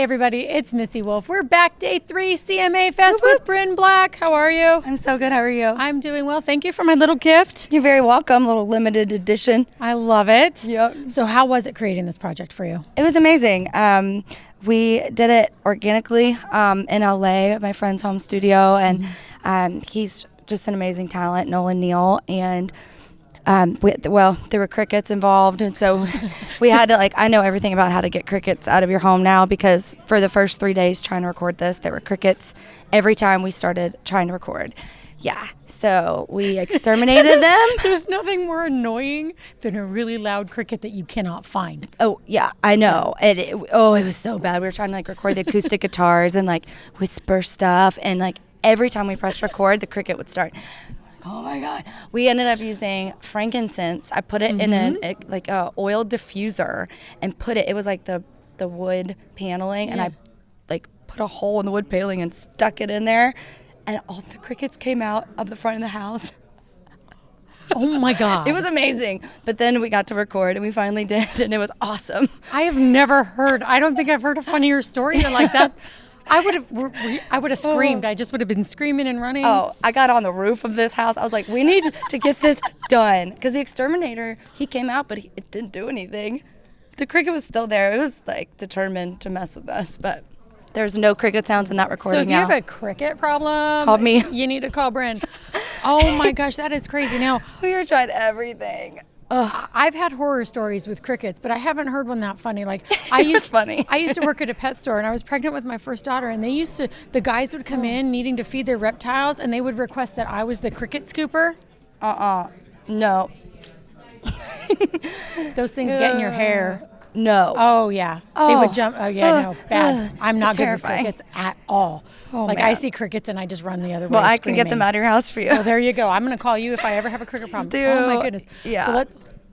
everybody, it's Missy Wolf. We're back day 3 CMA Fest with Brinn Black. How are you? I'm so good. How are you? I'm doing well. Thank you for my little gift. You're very welcome. Little limited edition. I love it. Yep. So how was it creating this project for you? It was amazing. We did it organically in LA at my friend's home studio, and he's just an amazing talent, Nolan Neal, and there were crickets involved, and so we had to, I know everything about how to get crickets out of your home now, because for the first 3 days trying to record this, there were crickets every time we started trying to record. Yeah, so we exterminated them. There's nothing more annoying than a really loud cricket that you cannot find. Oh, yeah, I know. And it was so bad. We were trying to record the acoustic guitars and whisper stuff, and every time we pressed record, the cricket would start. Oh my God. We ended up using frankincense. I put it in a oil diffuser and it was the wood paneling, and I put a hole in the wood paneling and stuck it in there, and all the crickets came out of the front of the house. Oh my God. It was amazing. But then we got to record, and we finally did, and it was awesome. I don't think I've heard a funnier story than like that. I would have screamed. I just would have been screaming and running. Oh, I got on the roof of this house. I was like, we need to get this done. Because the exterminator, he came out, but it didn't do anything. The cricket was still there. It was determined to mess with us, but there's no cricket sounds in that recording. So if you have a cricket problem, call me. You need to call Brinn. Oh my gosh, that is crazy. Now, we are trying everything. I've had horror stories with crickets, but I haven't heard one that funny. Funny. I used to work at a pet store, and I was pregnant with my first daughter, and the guys would come in needing to feed their reptiles, and they would request that I was the cricket scooper. No. Those things get in your hair. No. Oh, yeah. They would jump. Oh, yeah, no. Bad. I'm not good with terrifying. crickets at all. Oh, man. I see crickets, and I just run the other way. Well, I can get them out of your house for you. Oh, there you go. I'm going to call you if I ever have a cricket problem. Oh, my goodness. Yeah. Well,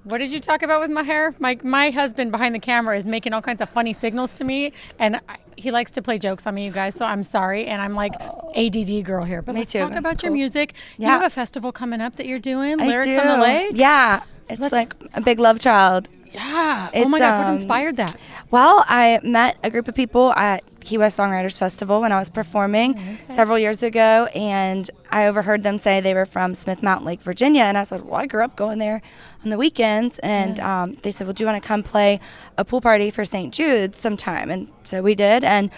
what did you talk about with my hair? My husband behind the camera is making all kinds of funny signals to me, and he likes to play jokes on me, you guys, so I'm sorry, and I'm ADD girl here. But let's talk about your music. Yeah. You have a festival coming up that you're doing, Lyrics on the Lake? Yeah. It's a big love child. Yeah. Oh my God, what inspired that? Well, I met a group of people at Key West Songwriters Festival when I was performing several years ago, and I overheard them say they were from Smith Mountain Lake, Virginia, and I said, well, I grew up going there on the weekends, and they said, well, do you want to come play a pool party for St. Jude's sometime? And so we did, and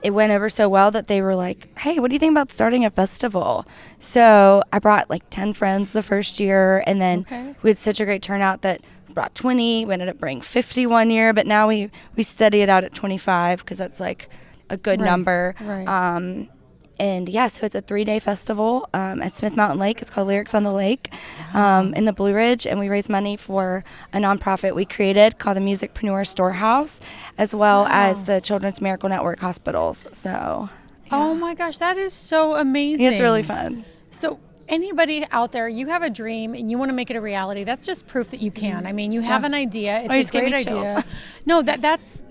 it went over so well that they were like, hey, what do you think about starting a festival? So I brought 10 friends the first year, and then we had such a great turnout that brought 20. We ended up bringing 50 one year, but now we steady it out at 25 because that's a good number. Right. And yeah, so it's a 3-day festival at Smith Mountain Lake. It's called Lyrics on the Lake in the Blue Ridge, and we raise money for a nonprofit we created called the Musicpreneur Storehouse, as well as the Children's Miracle Network hospitals. So, yeah. Oh my gosh, that is so amazing. It's really fun. So anybody out there, you have a dream and you want to make it a reality, that's just proof that you can. I mean, you have an idea. It's a great idea. No, that's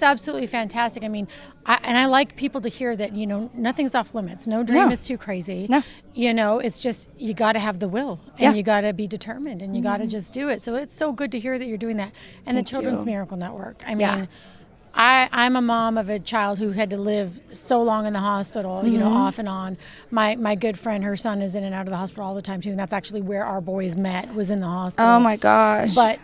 absolutely fantastic. I mean, I like people to hear that, nothing's off limits. No dream is too crazy. No. It's just, you got to have the will, and you got to be determined, and you got to just do it. So it's so good to hear that you're doing that. And the Children's Miracle Network. I mean, I'm a mom of a child who had to live so long in the hospital, off and on. My good friend, her son is in and out of the hospital all the time too, and that's actually where our boys met, was in the hospital. Oh my gosh. But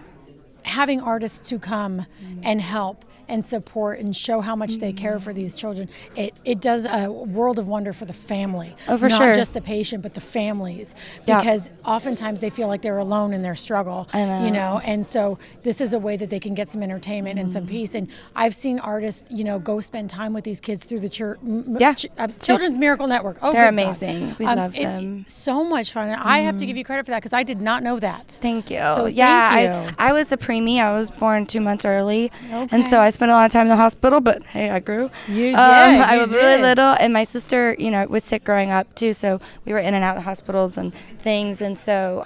having artists to come and help and support and show how much they care for these children, it does a world of wonder for the family. Oh, for Not sure. just the patient, but the families. Because oftentimes they feel like they're alone in their struggle. I know. And so this is a way that they can get some entertainment and some peace. And I've seen artists, go spend time with these kids through the Children's Miracle Network. Oh, they're amazing. We love them. So much fun. And I have to give you credit for that because I did not know that. Thank you. So thank you. I was a preemie. I was born 2 months early. And so I spent a lot of time in the hospital, but hey, I grew. You did. I was really little, and my sister, was sick growing up too, so we were in and out of hospitals and things, and so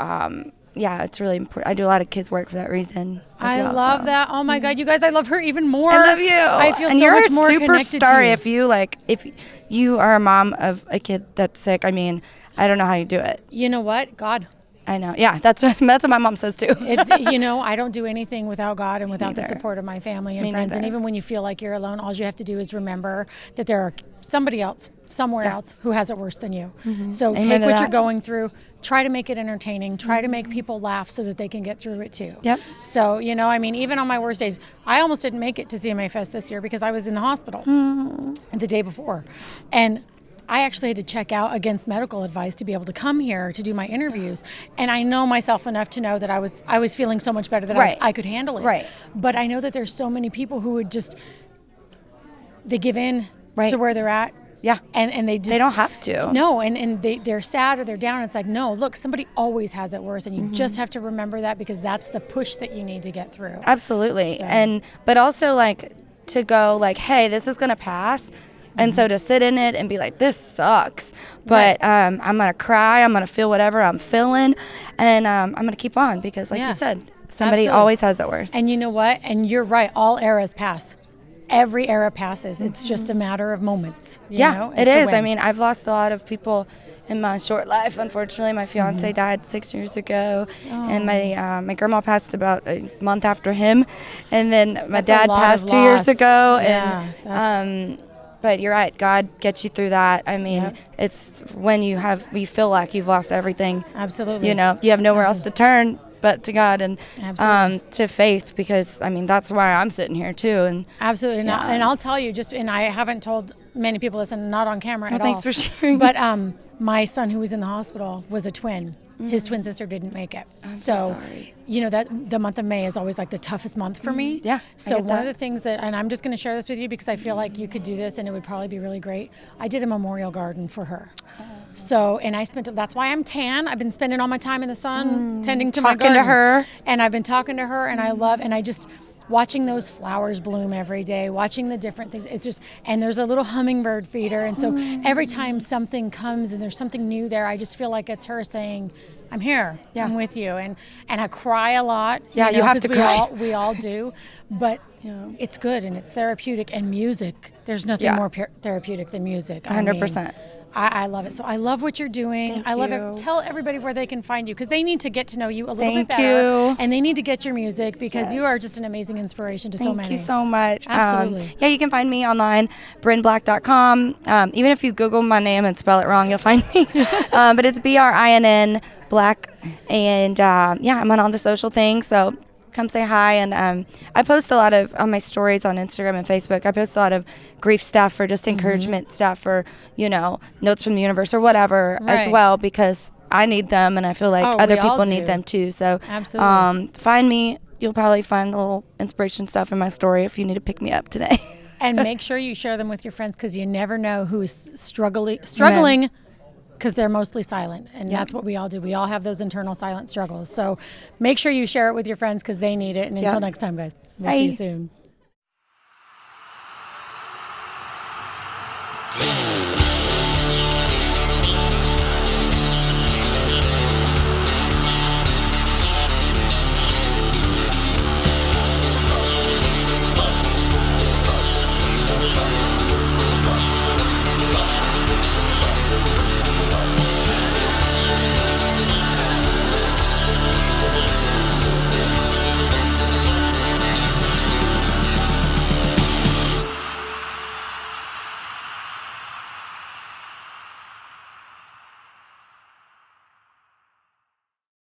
it's really important. I do a lot of kids work for that reason. I love that. Oh my God, you guys, I love her even more. I love you. I feel and so you're much more a connected to superstar you. if you are a mom of a kid that's sick. I mean, I don't know how you do it. You know what? God. I know. Yeah, that's what my mom says too. It's, I don't do anything without God and without the support of my family and friends. And even when you feel like you're alone, all you have to do is remember that there are somebody else, somewhere else, who has it worse than you. So take what you're going through, try to make it entertaining, try to make people laugh so that they can get through it too. Yep. So, even on my worst days, I almost didn't make it to CMA Fest this year because I was in the hospital the day before. And I actually had to check out against medical advice to be able to come here to do my interviews. And I know myself enough to know that I was feeling so much better that I could handle it. Right. But I know that there's so many people who would they give in to where they're at. Yeah. And they don't have to. No, and they're sad or they're down. It's like, no, look, somebody always has it worse. And you just have to remember that because that's the push that you need to get through. Absolutely. So. But also like to go like, hey, this is going to pass. And so to sit in it and be like, this sucks, but I'm going to cry, I'm going to feel whatever I'm feeling, and I'm going to keep on because, like you said, somebody always has it worse. And you know what? And you're right. All eras pass. Every era passes. It's just a matter of moments. You know? It is. I mean, I've lost a lot of people in my short life. Unfortunately, my fiance died 6 years ago, and my grandma passed about a month after him, and then my dad passed 2 years ago, and but you're right. God gets you through that. I mean, it's when you feel like you've lost everything. Absolutely. You have nowhere else to turn but to God and to faith, because I mean that's why I'm sitting here too. And absolutely. And I'll tell you, and I haven't told many people this, and not on camera at all. Thanks for sharing. But my son, who was in the hospital, was a twin. His twin sister didn't make it. I'm so sorry. That the month of May is always like the toughest month for me. Yeah. So one of the things and I'm just going to share this with you because I feel like you could do this and it would probably be really great. I did a memorial garden for her. So, and that's why I'm tan. I've been spending all my time in the sun tending to my garden. Talking to her. And I've been talking to her, and I just watching those flowers bloom every day, watching the different things. It's just, and there's a little hummingbird feeder. And so every time something comes and there's something new there, I just feel like it's her saying, I'm here, I'm with you. And I cry a lot. Yeah, you have to cry. We all do. But it's good and it's therapeutic. And music, there's nothing more therapeutic than music. 100%. I love it. So I love what you're doing. Thank I love you. it. Tell everybody where they can find you because they need to get to know you a little bit Thank better. you. And they need to get your music because you are just an amazing inspiration to so many. Thank you so much. Absolutely. You can find me online, brinnblack.com. Even if you Google my name and spell it wrong, you'll find me. But it's BRINN Black. And I'm on all the social things. So come say hi. And I post a lot on my stories on Instagram and Facebook. I post a lot of grief stuff or just encouragement stuff or, notes from the universe or whatever as well, because I need them and I feel like other people need them too. So find me. You'll probably find a little inspiration stuff in my story if you need to pick me up today. And make sure you share them with your friends because you never know who's struggling because they're mostly silent. And that's what we all do. We all have those internal silent struggles. So make sure you share it with your friends because they need it. And until next time, guys, we'll see you soon.